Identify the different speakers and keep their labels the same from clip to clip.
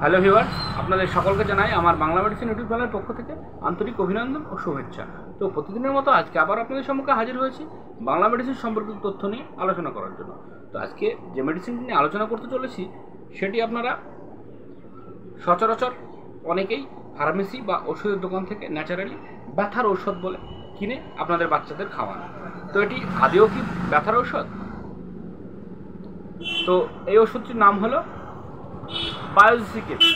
Speaker 1: Hello viewer, আপনাদের সকলকে জানাই আমার বাংলা মেডিসিন ইউটিউব চ্যানেলের পক্ষ থেকে আন্তরিক অভিনন্দন ও শুভেচ্ছা। তো প্রতিদিনের মতো আজকে আবার আপনাদের সম্মুখে হাজির হয়েছি বাংলা মেডিসিন সম্পর্কিত তথ্য নিয়ে আলোচনা করার জন্য। তো আজকে যে মেডিসিনটি নিয়ে আলোচনা করতে চলেছি সেটি আপনারা সচরাচর অনেকেই ফার্মেসি বা ওষুধের দোকান থেকে ন্যাচারালি ব্যথার ঔষধ বলে কিনে আপনাদের বাচ্চাদের খাওয়ান। তো এটি আদৌ কি ব্যথার ঔষধ? তো এই ওষুধটির নাম হলো বায়োজিসিকেপি।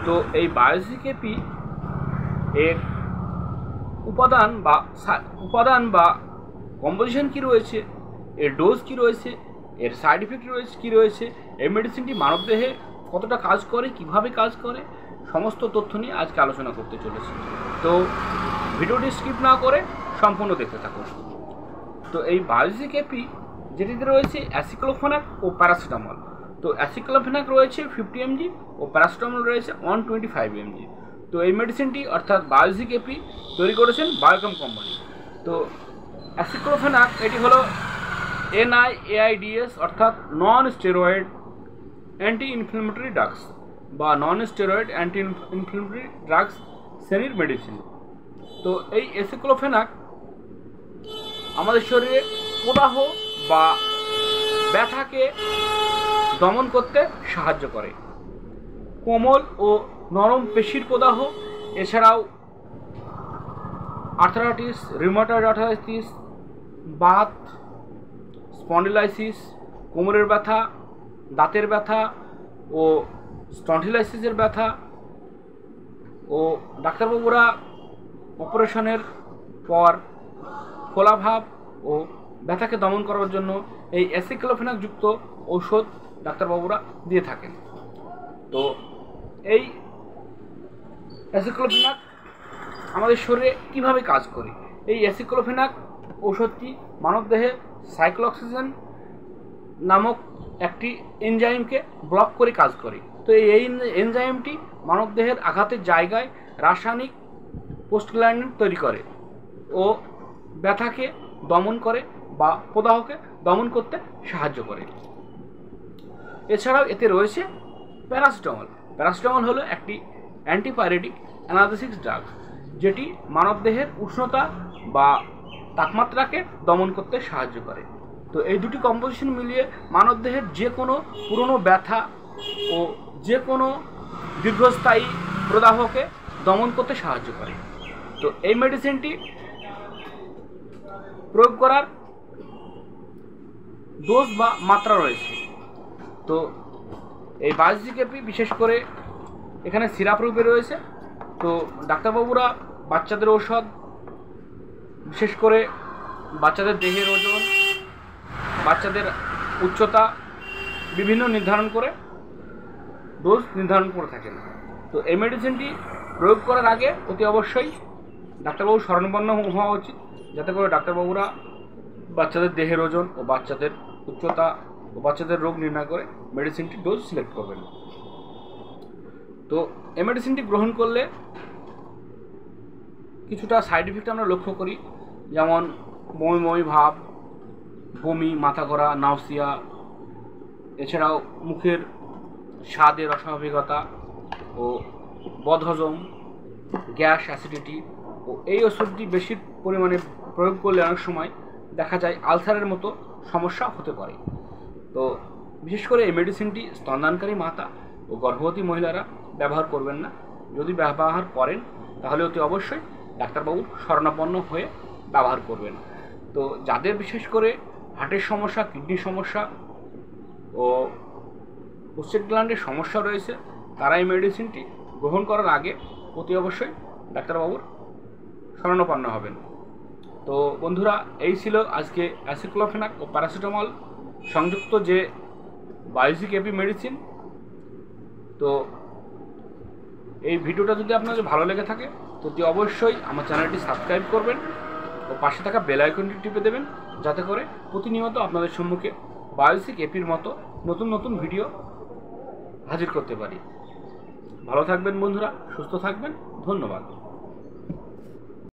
Speaker 1: তো এই বায়োজিসিকেপি এর উপাদান বা কম্পোজিশন কী রয়েছে, এর ডোজ কী রয়েছে, এর সাইড ইফেক্ট কী রয়েছে, এই মেডিসিনটি মানবদেহে কতটা কাজ করে, কিভাবে কাজ করে, সমস্ত তথ্য নিয়ে আজকে আলোচনা করতে চলেছি। তো ভিডিওটি স্কিপ না করে সম্পূর্ণ দেখতে থাকুন। তো এই বায়োজিসিকেপি যেটিতে রয়েছে অ্যাসিক্লোফেনাক ও প্যারাসিটামল। তো অ্যাসিক্লোফেনাক রয়েছে 50 mg ও প্যারাসিটামল রয়েছে 125 mg। তো এই মেডিসিনটি অর্থাৎ বায়োজিসিকেপি তৈরি করেছেন বায়োকম কোম্পানি। তো অ্যাসিক্লোফেনাক এটি হলো NIAIDs অর্থাৎ non steroid anti inflammatory drugs বা non steroid anti inflammatory drugs শ্রেণীর মেডিসিন। তো এই অ্যাসিক্লোফেনাক আমাদের শরীরে প্রদাহ বা ব্যথাকে দমন করতে সাহায্য করে। কোমল ও নরম পেশির প্রদাহ, এছাড়াও arthritis, rheumatoid arthritis, Baat, spondylosis, কোমরের ব্যথা, দাঁতের ব্যথা ও স্পন্ডিলাইসিসের ব্যথা ও ডাক্তারবাবুরা অপারেশনের পর ফোলাভাব ও ব্যথাকে দমন করার জন্য এই অ্যাসিক্লোফেনাক যুক্ত ঔষধ ডাক্তারবাবুরা দিয়ে থাকেন। তো এই অ্যাসিক্লোফেনাক আমাদের শরীরে কিভাবে কাজ করে? এই অ্যাসিক্লোফেনাক ঔষধটি মানবদেহে সাইক্লোঅক্সিজেন নামক একটি এনজাইমকে ব্লক করে কাজ করে। তো এই এনজাইমটি মানবদেহের আঘাতের জায়গায় রাসায়নিক প্রোস্টাগ্ল্যান্ডিন তৈরি করে ও ব্যথাকে দমন করে বা প্রদাহকে দমন করতে সাহায্য করে। এছাড়াও এতে রয়েছে প্যারাসিটামল। প্যারাসিটামল হলো একটি অ্যান্টিপাইরেটিক অ্যানালজেসিক ড্রাগ, যেটি মানবদেহের উষ্ণতা বা তাপমাত্রাকে দমন করতে সাহায্য করে। তো এই দুটি কম্পোজিশন মিলিয়ে মানবদেহের যে কোনো পুরনো ব্যথা ও যে কোনো দীর্ঘস্থায়ী প্রদাহকে দমন করতে সাহায্য করে। তো এই মেডিসিনটি প্রয়োগ করার ডোজ বা মাত্রা রয়েছে। তো এই বায়োজিসিকেপি বিশেষ করে এখানে সিরাপ রূপে রয়েছে। তো ডাক্তারবাবুরা বাচ্চাদের ঔষধ, বিশেষ করে বাচ্চাদের দেহের ওজন, বাচ্চাদের উচ্চতা বিভিন্ন নির্ধারণ করে ডোজ নির্ধারণ করে থাকেন। তো এই মেডিসিনটি প্রয়োগ করার আগে অতি অবশ্যই ডাক্তারবাবু শরণাপন্ন হওয়া উচিত, যাতে করে ডাক্তারবাবুরা বাচ্চাদের দেহের ওজন ও বাচ্চাদের উচ্চতা ও বাচ্চাদের রোগ নির্ণয় করে মেডিসিনটি ডোজ সিলেক্ট করবেন। তো এই মেডিসিনটি গ্রহণ করলে কিছুটা সাইড ইফেক্ট আমরা লক্ষ্য করি, যেমন বমি বমি ভাব, বমি, মাথা ঘোরা, নাউসিয়া, এছাড়াও মুখের স্বাদের অস্বাভাবিকতা ও বদহজম, গ্যাস, অ্যাসিডিটি। ও এই ওষুধটি বেশি পরিমাণে প্রয়োগ করলে অনেক সময় দেখা যায় আলসারের মতো সমস্যা হতে পারে। তো বিশেষ করে এই মেডিসিনটি স্তনদানকারী মাতা ও গর্ভবতী মহিলারা ব্যবহার করবেন না। যদি ব্যবহার করেন তাহলে অতি অবশ্যই ডাক্তারবাবুর শরণাপন্ন হয়ে ব্যবহার করবেন। তো যাদের বিশেষ করে হার্টের সমস্যা, কিডনির সমস্যা ও প্রস্টেট গ্ল্যান্ডের সমস্যা রয়েছে, তারা এই মেডিসিনটি গ্রহণ করার আগে অতি অবশ্যই ডাক্তারবাবুর শরণাপন্ন হবেন। তো বন্ধুরা, এই ছিল আজকে অ্যাসিক্লোফেনাক ও প্যারাসিটামল সংযুক্ত যে বায়োজিসিকেপি মেডিসিন। তো এই ভিডিওটা যদি আপনাদের ভালো লেগে থাকে তো অতি অবশ্যই আমার চ্যানেলটি সাবস্ক্রাইব করবেন ও পাশে থাকা বেল আইকনটি টিপে দেবেন, যাতে করে প্রতিনিয়ত আপনাদের সম্মুখে বায়োজিসিকেপির মতো নতুন নতুন ভিডিও হাজির করতে পারি। ভালো থাকবেন বন্ধুরা, সুস্থ থাকবেন, ধন্যবাদ।